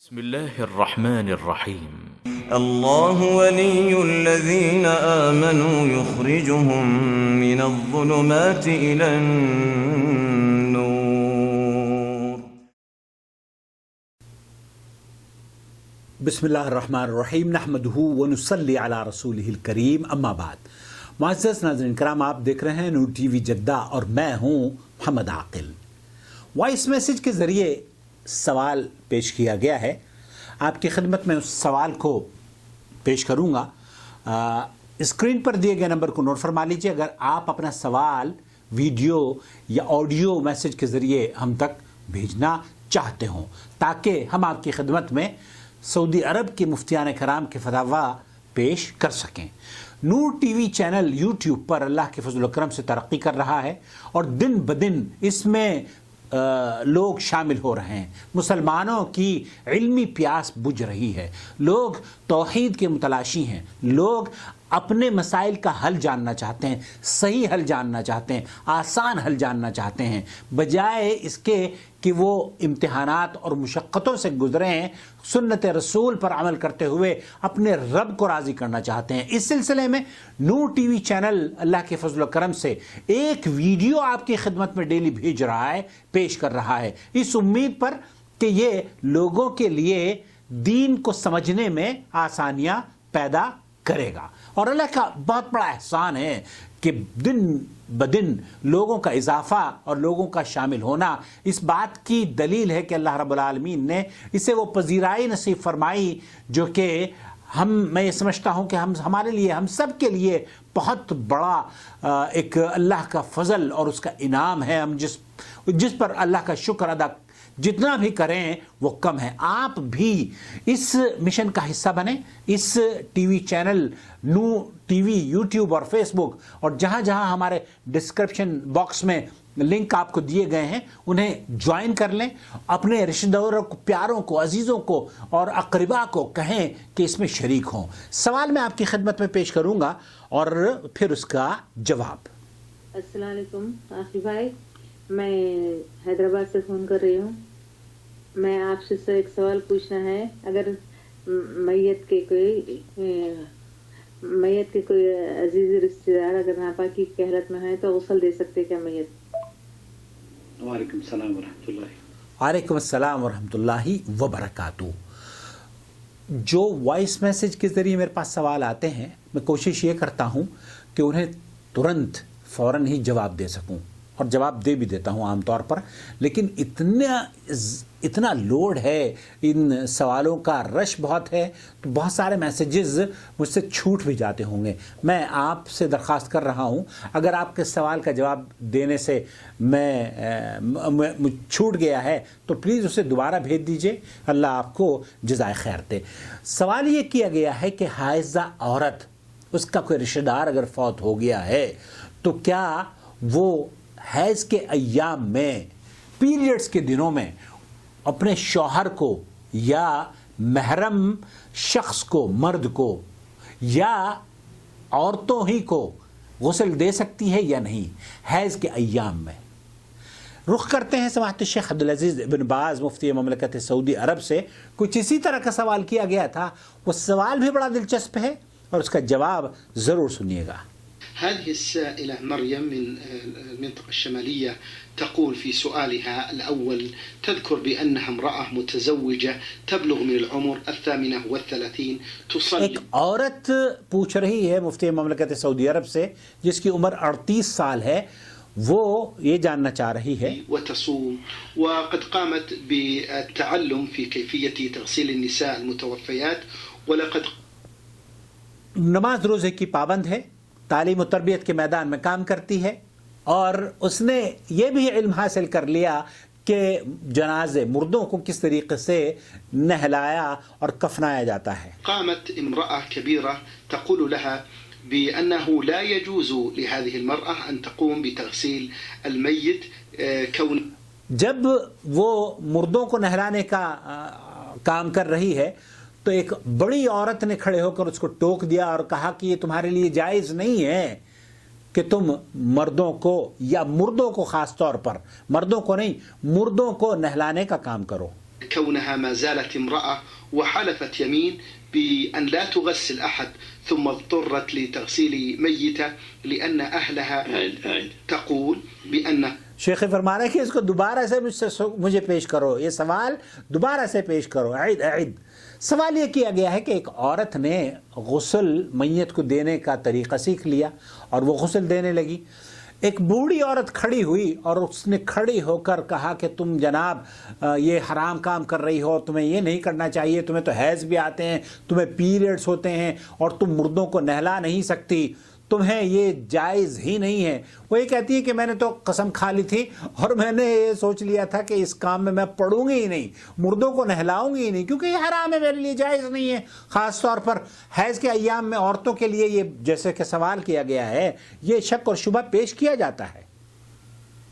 بسم الله الرحمن الرحيم الله ولي الذين آمنوا يخرجهم من الظلمات إلى النور بسم اللہ الرحمن الرحیم نحمدہ ونصلی علی رسولہ الکریم اما بعد. معزز ناظرین کرام، آپ دیکھ رہے ہیں نور ٹی وی جدہ اور میں ہوں محمد عاقل. وائس میسیج کے ذریعے سوال پیش کیا گیا ہے. آپ کی خدمت میں اس سوال کو پیش کروں گا. اسکرین پر دیے گئے نمبر کو نوٹ فرما لیجیے اگر آپ اپنا سوال ویڈیو یا آڈیو میسیج کے ذریعے ہم تک بھیجنا چاہتے ہوں، تاکہ ہم آپ کی خدمت میں سعودی عرب کے مفتیان کرام کے فتاوی پیش کر سکیں. نور ٹی وی چینل یوٹیوب پر اللہ کے فضل و کرم سے ترقی کر رہا ہے اور دن بدن اس میں لوگ شامل ہو رہے ہیں. مسلمانوں کی علمی پیاس بجھ رہی ہے. لوگ توحید کے متلاشی ہیں. لوگ اپنے مسائل کا حل جاننا چاہتے ہیں، صحیح حل جاننا چاہتے ہیں، آسان حل جاننا چاہتے ہیں، بجائے اس کے کہ وہ امتحانات اور مشقتوں سے گزرے ہیں. سنت رسول پر عمل کرتے ہوئے اپنے رب کو راضی کرنا چاہتے ہیں. اس سلسلے میں نور ٹی وی چینل اللہ کے فضل و کرم سے ایک ویڈیو آپ کی خدمت میں ڈیلی بھیج رہا ہے، پیش کر رہا ہے، اس امید پر کہ یہ لوگوں کے لیے دین کو سمجھنے میں آسانیاں پیدا کرے گا. اور اللہ کا بہت بڑا احسان ہے کہ دن بدن لوگوں کا اضافہ اور لوگوں کا شامل ہونا اس بات کی دلیل ہے کہ اللہ رب العالمین نے اسے وہ پذیرائی نصیب فرمائی جو کہ میں یہ سمجھتا ہوں کہ ہمارے لیے، ہم سب کے لیے بہت بڑا ایک اللہ کا فضل اور اس کا انعام ہے. ہم جس پر اللہ کا شکر ادا جتنا بھی کریں وہ کم ہے. آپ بھی اس مشن کا حصہ بنیں. اس ٹی وی چینل نو ٹی وی یوٹیوب اور فیس بک اور جہاں جہاں ہمارے ڈسکرپشن باکس میں لنک آپ کو دیے گئے ہیں انہیں جوائن کر لیں. اپنے رشتہ داروں کو، پیاروں کو، عزیزوں کو اور اقربا کو کہیں کہ اس میں شریک ہوں. سوال میں آپ کی خدمت میں پیش کروں گا اور پھر اس کا جواب. السلام علیکم آصف بھائی، میں حیدرآباد سے فون کر رہی ہوں. میں آپ سے ایک سوال پوچھنا ہے. اگر میت کے کوئی عزیز رشتہ دار اگر ناپاکی کی حالت میں ہے تو غسل دے سکتے کیا میت؟ وعلیکم السلام ورحمۃ اللہ. وعلیکم السلام ورحمۃ اللہ وبرکاتہ. جو وائس میسیج کے ذریعے میرے پاس سوال آتے ہیں میں کوشش یہ کرتا ہوں کہ انہیں ترنت فوراً ہی جواب دے سکوں، اور جواب دے بھی دیتا ہوں عام طور پر. لیکن اتنا لوڈ ہے، ان سوالوں کا رش بہت ہے، تو بہت سارے میسیجز مجھ سے چھوٹ بھی جاتے ہوں گے. میں آپ سے درخواست کر رہا ہوں اگر آپ کے سوال کا جواب دینے سے میں چھوٹ گیا ہے تو پلیز اسے دوبارہ بھیج دیجئے. اللہ آپ کو جزائے خیر دے. سوال یہ کیا گیا ہے کہ حائضہ عورت، اس کا کوئی رشتہ دار اگر فوت ہو گیا ہے تو کیا وہ حیض کے ایام میں، پیریڈز کے دنوں میں اپنے شوہر کو یا محرم شخص کو، مرد کو یا عورتوں ہی کو غسل دے سکتی ہے یا نہیں حیض کے ایام میں؟ رخ کرتے ہیں سماحت الشیخ عبدالعزیز ابن باز مفتی مملکت سعودی عرب سے. کچھ اسی طرح کا سوال کیا گیا تھا. وہ سوال بھی بڑا دلچسپ ہے اور اس کا جواب ضرور سنیے گا. هذه السائلة مريم من المنطقة الشمالية تقول في سؤالها الأول، تذكر بأنها امرأة متزوجة تبلغ من العمر 38 تصلي. ایک عورت پوچھ رہی ہے مفتی مملکت سعودی عرب سے جس کی عمر 38 سال ہے، وہ یہ جاننا چاہ رہی ہے وتصوم وقد قامت بالتعلم في كيفية تغسيل النساء المتوفيات، ولقد نماز روزے کی پابند ہے، تعلیم و تربیت کے میدان میں کام کرتی ہے، اور اس نے یہ بھی علم حاصل کر لیا کہ جنازے مردوں کو کس طریقے سے نہلایا اور کفنایا جاتا ہے. قامت امرأة كبيرة تقول لها بأنه لا يجوز لهذه المرأة أن تقوم بتغسيل الميت كون. جب وہ مردوں کو نہلانے کا کام کر رہی ہے تو ایک بڑی عورت نے کھڑے ہو کر اس کو ٹوک دیا اور کہا کہ یہ تمہارے لیے جائز نہیں ہے کہ تم مردوں کو یا مردوں کو، خاص طور پر مردوں کو نہیں، مردوں کو نہلانے کا کام کرو. كونها ما زالت امرأة وحلفت يمين بأن لا تغسل أحد ثم اضطرت لتغسيل ميتة لأن أهلها تقول بأن شیخ فرما رہے ہیں کہ اس کو دوبارہ سے مجھے پیش کرو، یہ سوال دوبارہ سے پیش کرو، اعد. سوال یہ کیا گیا ہے کہ ایک عورت نے غسل میت کو دینے کا طریقہ سیکھ لیا اور وہ غسل دینے لگی. ایک بوڑھی عورت کھڑی ہوئی اور اس نے کھڑی ہو کر کہا کہ تم جناب یہ حرام کام کر رہی ہو، تمہیں یہ نہیں کرنا چاہیے، تمہیں تو حیض بھی آتے ہیں، تمہیں پیریڈز ہوتے ہیں اور تم مردوں کو نہلا نہیں سکتی، تمہیں یہ جائز ہی نہیں ہے. وہ یہ کہتی ہے کہ میں نے تو قسم کھا لی تھی اور میں نے یہ سوچ لیا تھا کہ اس کام میں پڑوں گی ہی نہیں، مردوں کو نہلاؤں گی ہی نہیں، کیونکہ یہ حرام ہے، میرے لیے جائز نہیں ہے. خاص طور پر حیض کے ایام میں عورتوں کے لیے یہ جیسے کہ سوال کیا گیا ہے، یہ شک اور شبہ پیش کیا جاتا ہے.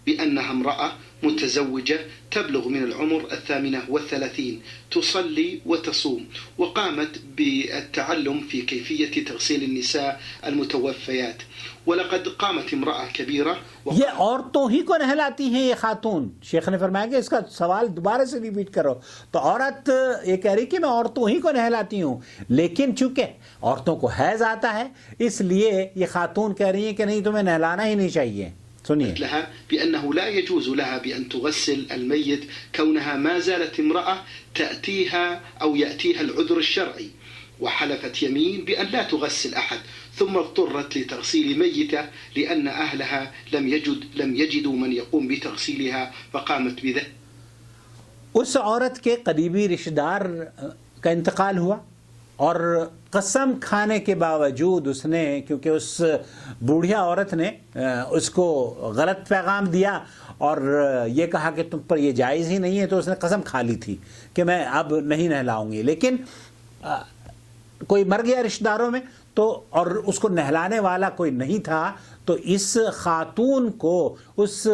بأنها امرأة متزوجة تبلغ من العمر 38 تصلي وتصوم وقامت بالتعلم في كيفية تغسيل النساء المتوفيات ولقد قامت امرأة كبيرة یہ عورتوں ہی کو نہلاتی ہیں یہ خاتون. شیخ نے فرمایا کہ اس کا سوال دوبارہ سے ریپیٹ کرو. تو عورت یہ کہہ رہی کہ میں عورتوں ہی کو نہلاتی ہوں، لیکن چونکہ عورتوں کو حیض آتا ہے اس لیے یہ خاتون کہہ رہی ہیں کہ نہیں، تمہیں نہلانا ہی نہیں چاہیے. سنیے. لها بأنه لا يجوز لها بأن تغسل الميت كونها ما زالت امرأة تأتيها أو يأتيها العذر الشرعي وحلفت يمين بأن لا تغسل أحد ثم اضطرت لتغسيل ميتة لأن أهلها لم يجدوا من يقوم بتغسيلها فقامت بذلك. اس عورت کے قریبی رشتہ دار کا انتقال ہوا اور قسم کھانے کے باوجود اس نے، کیونکہ اس بوڑھیا عورت نے اس کو غلط پیغام دیا اور یہ کہا کہ تم پر یہ جائز ہی نہیں ہے، تو اس نے قسم کھا لی تھی کہ میں اب نہیں نہلاؤں گی. لیکن کوئی مر گیا رشتہ داروں میں تو اور اس کو نہلانے والا کوئی نہیں تھا، تو اس خاتون کو اس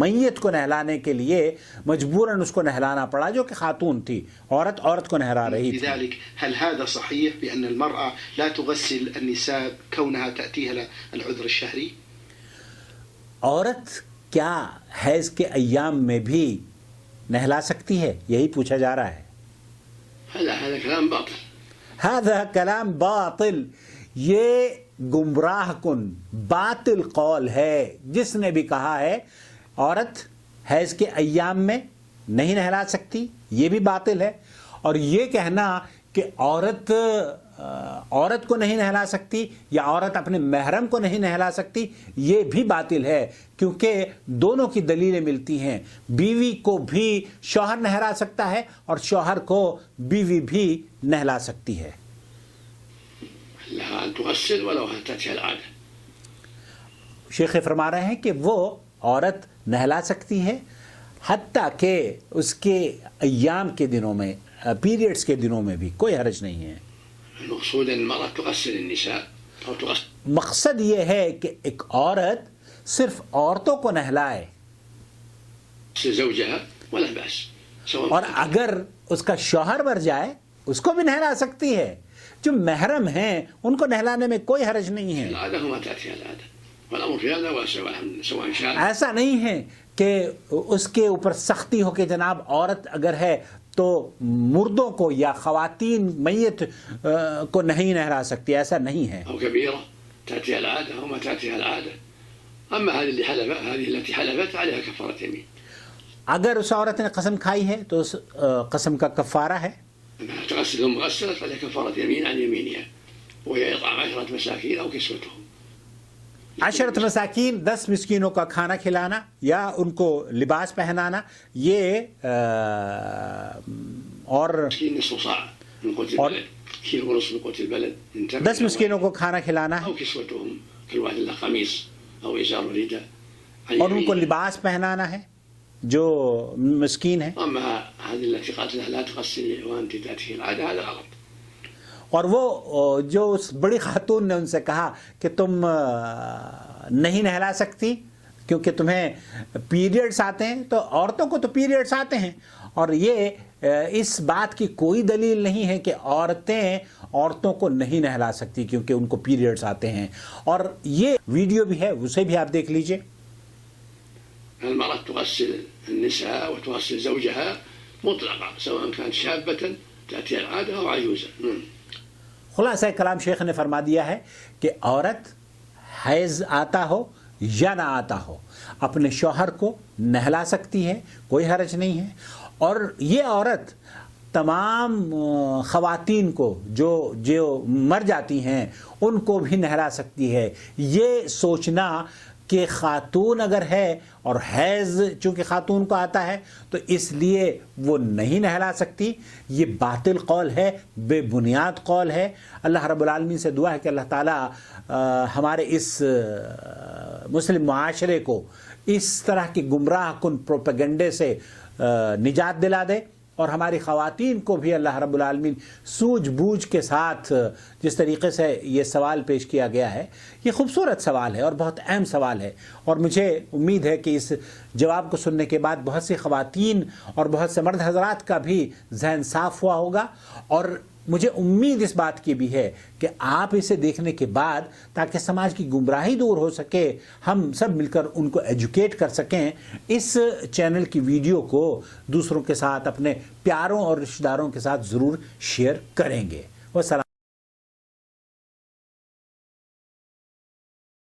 میت کو نہلانے کے لیے مجبوراً اس کو نہلانا پڑا، جو کہ خاتون تھی، عورت کو نہلا رہی تھی. لذلك هل هذا صحيح بأن المرأة لا تغسل النساء كونها تأتيها العذر الشهري؟ عورت کیا حیض کے ایام میں بھی نہلا سکتی ہے؟ یہی پوچھا جا رہا ہے. هذا كلام باطل. هذا کلام باطل، یہ گمراہ کن باطل قول ہے. جس نے بھی کہا ہے عورت حیض کے ایام میں نہیں نہلا سکتی، یہ بھی باطل ہے. اور یہ کہنا کہ عورت کو نہیں نہلا سکتی یا عورت اپنے محرم کو نہیں نہلا سکتی، یہ بھی باطل ہے، کیونکہ دونوں کی دلیلیں ملتی ہیں. بیوی کو بھی شوہر نہلا سکتا ہے اور شوہر کو بیوی بھی نہلا سکتی ہے. لها أن تغسل ولو أتتها العادة. شیخ فرما رہے ہیں کہ وہ عورت نہلا سکتی ہے حتیٰ کہ اس کے ایام کے دنوں میں، پیریڈز کے دنوں میں بھی کوئی حرج نہیں ہے. المقصود أن المرأة تغسل النساء أو تغسل. مقصد یہ ہے کہ ایک عورت صرف عورتوں کو نہلائے زوجها ولا بأس. اور اگر اس کا شوہر مر جائے اس کو بھی نہلا سکتی ہے. جو محرم ہیں ان کو نہلانے میں کوئی حرج نہیں ہے. العادة وما تأتيها العادة والأمر في هذا واسع سواء شاء. ایسا نہیں ہے کہ اس کے اوپر سختی ہو کہ جناب عورت اگر ہے تو مردوں کو یا خواتین میت کو نہیں نہلا سکتی، ایسا نہیں ہے. أو كبيرة تأتيها العادة أو ما تأتيها العادة. أما هذه التي حلفت عليها كفارة يمين. اگر اس عورت نے قسم کھائی ہے تو اس قسم کا کفارہ ہے. تغسل ثم غسلت فعليها كفارة يمين عن يمينها وهي إطعام 10 مساكين أو كسوتهم. 10 مساکین، 10 مسکینوں کا کھانا کھلانا یا ان کو لباس پہنانا، یہ اور مسكين نصف صاع من قوت البلد، كيلو ونصف من قوت البلد. 10 مسکینوں کو کھانا کھلانا ہے أو كسوتهم كل واحد له قميص أو إزار ورداء. اور ان کو لباس پہنانا ہے جو مسکین ہیں. أما هذه التي قالت لها لا تغسلي وأنت تأتيه العادة هذا غلط. اور وہ جو اس بڑی خاتون نے ان سے کہا کہ تم نہیں نہلا سکتی کیونکہ تمہیں پیریڈز آتے ہیں، تو عورتوں کو تو پیریڈز آتے ہیں اور یہ اس بات کی کوئی دلیل نہیں ہے کہ عورتوں کو نہیں نہلا سکتی کیونکہ ان کو پیریڈز آتے ہیں. اور یہ ویڈیو بھی ہے، اسے بھی آپ دیکھ لیجئے. المرأة تغسل النساء وتواصل زوجها مطلقة سواء كانت شابة تأتيها العادة أو عجوزة. خلاصہ کلام شیخ نے فرما دیا ہے کہ عورت حیض آتا ہو یا نہ آتا ہو اپنے شوہر کو نہلا سکتی ہے، کوئی حرج نہیں ہے. اور یہ عورت تمام خواتین کو جو مر جاتی ہیں ان کو بھی نہلا سکتی ہے. یہ سوچنا کہ خاتون اگر ہے اور حیض چونکہ خاتون کو آتا ہے تو اس لیے وہ نہیں نہلا سکتی، یہ باطل قول ہے، بے بنیاد قول ہے. اللہ رب العالمین سے دعا ہے کہ اللہ تعالیٰ ہمارے اس مسلم معاشرے کو اس طرح کے گمراہ کن پروپیگنڈے سے نجات دلا دے، اور ہماری خواتین کو بھی اللہ رب العالمین سوجھ بوجھ کے ساتھ جس طریقے سے یہ سوال پیش کیا گیا ہے، یہ خوبصورت سوال ہے اور بہت اہم سوال ہے. اور مجھے امید ہے کہ اس جواب کو سننے کے بعد بہت سی خواتین اور بہت سے مرد حضرات کا بھی ذہن صاف ہوا ہوگا. اور مجھے امید اس بات کی بھی ہے کہ آپ اسے دیکھنے کے بعد تاکہ سماج کی گمراہی دور ہو سکے ہم سب مل کر ان کو ایجوکیٹ کر سکیں، اس چینل کی ویڈیو کو دوسروں کے ساتھ اپنے پیاروں اور رشتہ داروں کے ساتھ ضرور شیئر کریں گے. والسلام.